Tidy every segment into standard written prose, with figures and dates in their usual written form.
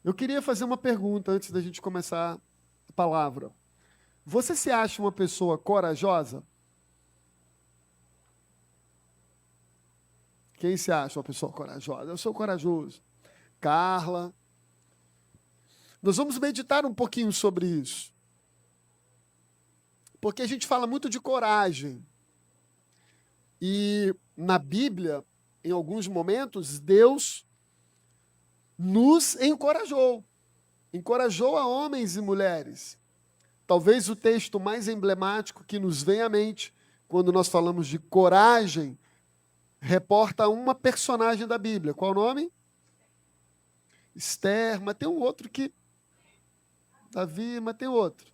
Eu queria fazer uma pergunta antes da gente começar a palavra. Você se acha uma pessoa corajosa? Quem se acha uma pessoa corajosa? Eu sou corajoso. Carla. Nós vamos meditar um pouquinho sobre isso. Porque a gente fala muito de coragem. E na Bíblia, em alguns momentos, Deus nos encorajou. Encorajou a homens e mulheres. Talvez o texto mais emblemático que nos vem à mente quando nós falamos de coragem reporta uma personagem da Bíblia. Qual o nome? Esther, mas tem um outro que... Davi, mas tem outro.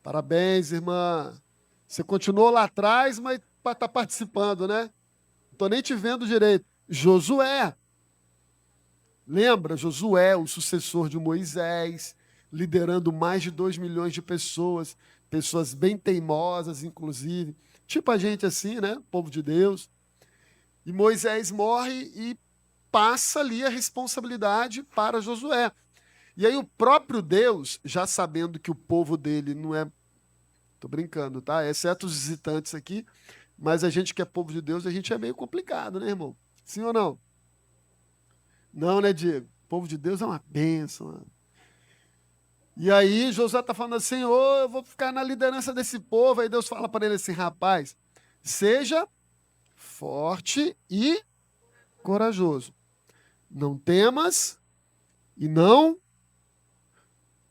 Parabéns, irmã. Você continuou lá atrás, mas está participando, né? Não estou nem te vendo direito. Josué. Lembra? Josué, o sucessor de Moisés, liderando mais de 2 milhões de pessoas, pessoas bem teimosas, inclusive. Tipo a gente assim, né? Povo de Deus. E Moisés morre e passa ali a responsabilidade para Josué. E aí o próprio Deus, já sabendo que o povo dele não é... Tô brincando, tá? Exceto os visitantes aqui, mas a gente que é povo de Deus, a gente é meio complicado, né, irmão? Sim ou não? Não, né, Diego? O povo de Deus é uma bênção, mano. E aí Josué está falando assim, eu vou ficar na liderança desse povo. Aí Deus fala para ele assim, rapaz, seja forte e corajoso. Não temas e não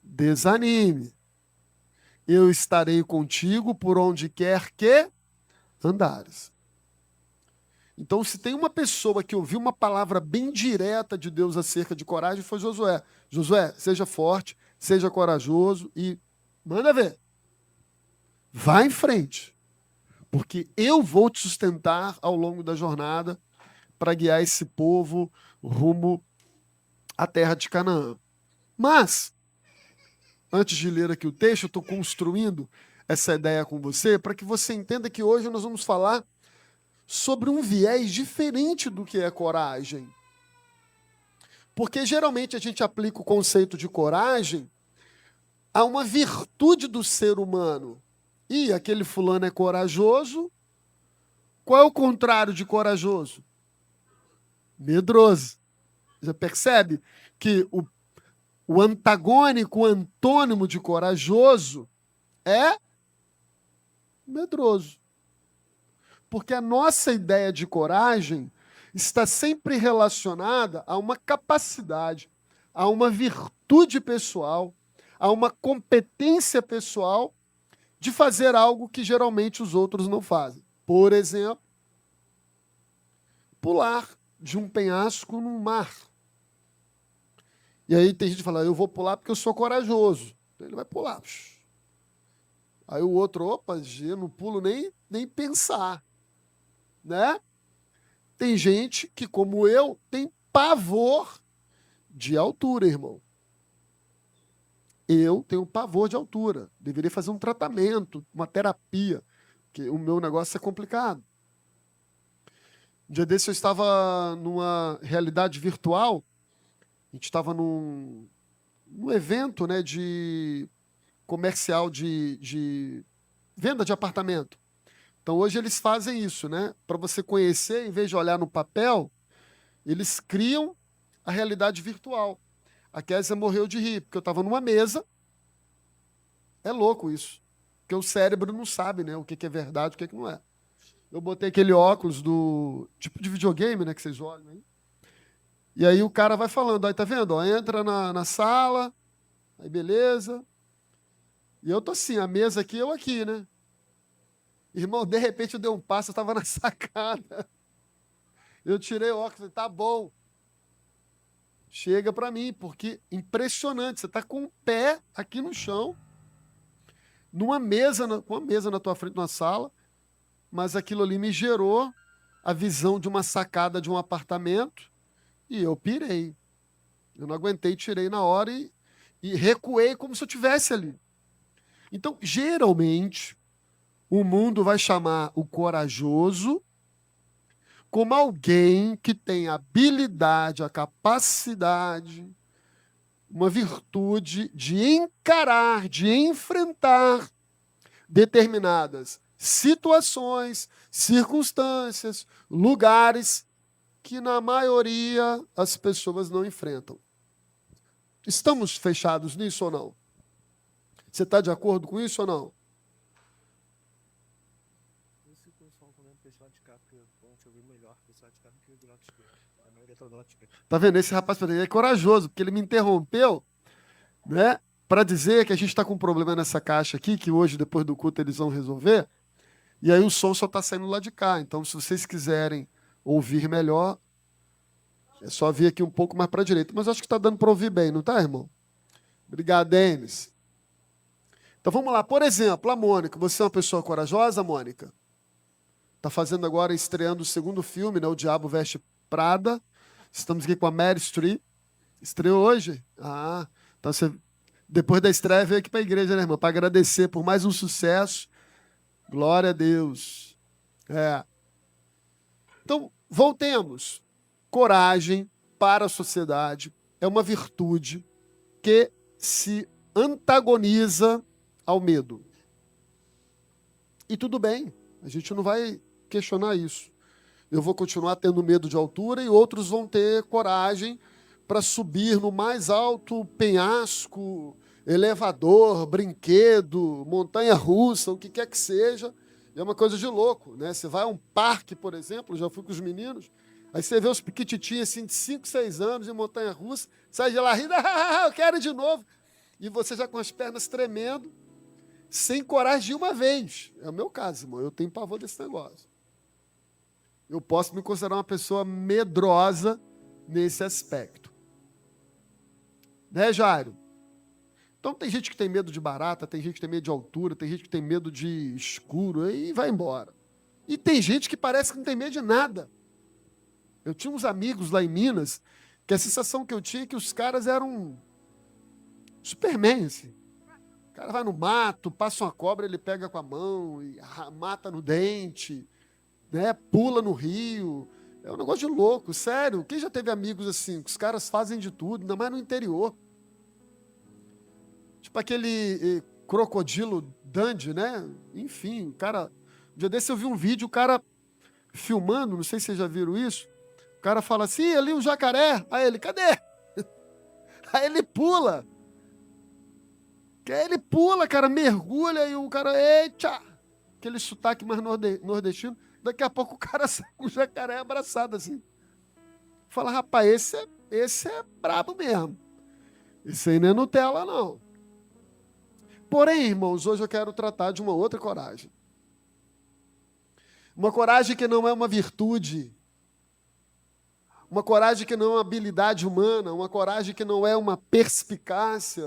desanime. Eu estarei contigo por onde quer que andares. Então, se tem uma pessoa que ouviu uma palavra bem direta de Deus acerca de coragem, foi Josué. Josué, seja forte, seja corajoso e manda ver. Vá em frente, porque eu vou te sustentar ao longo da jornada para guiar esse povo rumo à terra de Canaã. Mas, antes de ler aqui o texto, eu estou construindo essa ideia com você para que você entenda que hoje nós vamos falar sobre um viés diferente do que é coragem. Porque geralmente a gente aplica o conceito de coragem a uma virtude do ser humano. E aquele fulano é corajoso. Qual é o contrário de corajoso? Medroso. Já percebe que o antagônico, o antônimo de corajoso é medroso. Porque a nossa ideia de coragem está sempre relacionada a uma capacidade, a uma virtude pessoal, a uma competência pessoal de fazer algo que geralmente os outros não fazem. Por exemplo, pular de um penhasco no mar. E aí tem gente que fala, eu vou pular porque eu sou corajoso. Então ele vai pular. Aí o outro, opa, eu não pulo nem pensar. Né? Tem gente que, como eu, tem pavor de altura, irmão. Eu tenho pavor de altura. Deveria fazer um tratamento, uma terapia, porque o meu negócio é complicado. Um dia desse eu estava numa realidade virtual, a gente estava num evento, né, de comercial de venda de apartamento. Então hoje eles fazem isso, né? Para você conhecer, em vez de olhar no papel, eles criam a realidade virtual. A Kézia morreu de rir, porque eu estava numa mesa. É louco isso. Porque o cérebro não sabe, né? O que é verdade, o que não é. Eu botei aquele óculos do tipo de videogame, né? Que vocês olham aí. E aí o cara vai falando, aí tá vendo? Ó, entra na sala, aí beleza. E eu tô assim, a mesa aqui, eu aqui, né? Irmão, de repente eu dei um passo, eu tava na sacada. Eu tirei o óculos, falei, tá bom. Chega para mim, porque impressionante, você tá com o pé aqui no chão, numa mesa, com uma mesa na tua frente, numa sala, mas aquilo ali me gerou a visão de uma sacada de um apartamento e eu pirei. Eu não aguentei, tirei na hora e recuei como se eu estivesse ali. Então, geralmente, o mundo vai chamar o corajoso como alguém que tem a habilidade, a capacidade uma virtude de encarar, de enfrentar determinadas situações, circunstâncias, lugares que, na maioria, as pessoas não enfrentam. Estamos fechados nisso ou não? Você está de acordo com isso ou não? Tá vendo? Esse rapaz é corajoso, porque ele me interrompeu, né, para dizer que a gente está com um problema nessa caixa aqui, que hoje, depois do culto, eles vão resolver, e aí o som só está saindo lá de cá. Então, se vocês quiserem ouvir melhor, é só vir aqui um pouco mais para a direita. Mas acho que está dando para ouvir bem, não está, irmão? Obrigado, Denis. Então, vamos lá. Por exemplo, a Mônica. Você é uma pessoa corajosa, Mônica? Está fazendo agora, estreando o segundo filme, né? O Diabo Veste Prada. Estamos aqui com a Mary Streep. Estreou hoje? Ah, então você, depois da estreia, veio aqui para a igreja, né, irmã? Para agradecer por mais um sucesso. Glória a Deus. Então, voltemos. Coragem para a sociedade é uma virtude que se antagoniza ao medo. E tudo bem, a gente não vai questionar isso. Eu vou continuar tendo medo de altura e outros vão ter coragem para subir no mais alto penhasco, elevador, brinquedo, montanha-russa, o que quer que seja. E é uma coisa de louco, né? Você vai a um parque, por exemplo, já fui com os meninos, aí você vê os piquititinhos assim de 5, 6 anos em montanha-russa, sai de lá rindo, eu quero de novo. E você já com as pernas tremendo, sem coragem de ir uma vez. É o meu caso, irmão, eu tenho pavor desse negócio. Eu posso me considerar uma pessoa medrosa nesse aspecto. Né, Jairo? Então tem gente que tem medo de barata, tem gente que tem medo de altura, tem gente que tem medo de escuro, e vai embora. E tem gente que parece que não tem medo de nada. Eu tinha uns amigos lá em Minas, que a sensação que eu tinha é que os caras eram Superman, assim. O cara vai no mato, passa uma cobra, ele pega com a mão, e mata no dente, né? Pula no rio. É um negócio de louco, sério. Quem já teve amigos assim, que os caras fazem de tudo, ainda mais no interior. Tipo aquele crocodilo Dundee, né? Enfim, o cara... Um dia desse eu vi um vídeo, o cara filmando, não sei se vocês já viram isso, o cara fala assim, ali o jacaré. Aí ele, cadê? Aí ele pula. Aí ele pula, cara, mergulha e o cara, eita! Aquele sotaque mais nordestino. Daqui a pouco o cara sai com o jacaré abraçado assim. Fala, rapaz, esse é brabo mesmo. Esse aí não é Nutella, não. Porém, irmãos, hoje eu quero tratar de uma outra coragem. Uma coragem que não é uma virtude. Uma coragem que não é uma habilidade humana. Uma coragem que não é uma perspicácia,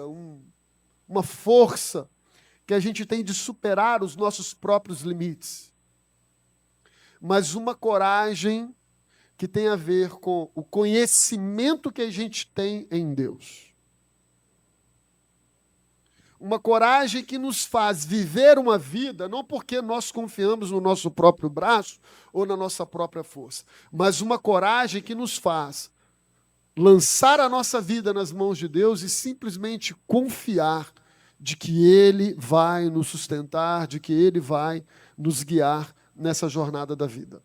uma força que a gente tem de superar os nossos próprios limites. Mas uma coragem que tem a ver com o conhecimento que a gente tem em Deus. Uma coragem que nos faz viver uma vida, não porque nós confiamos no nosso próprio braço ou na nossa própria força, mas uma coragem que nos faz lançar a nossa vida nas mãos de Deus e simplesmente confiar de que Ele vai nos sustentar, de que Ele vai nos guiar nessa jornada da vida.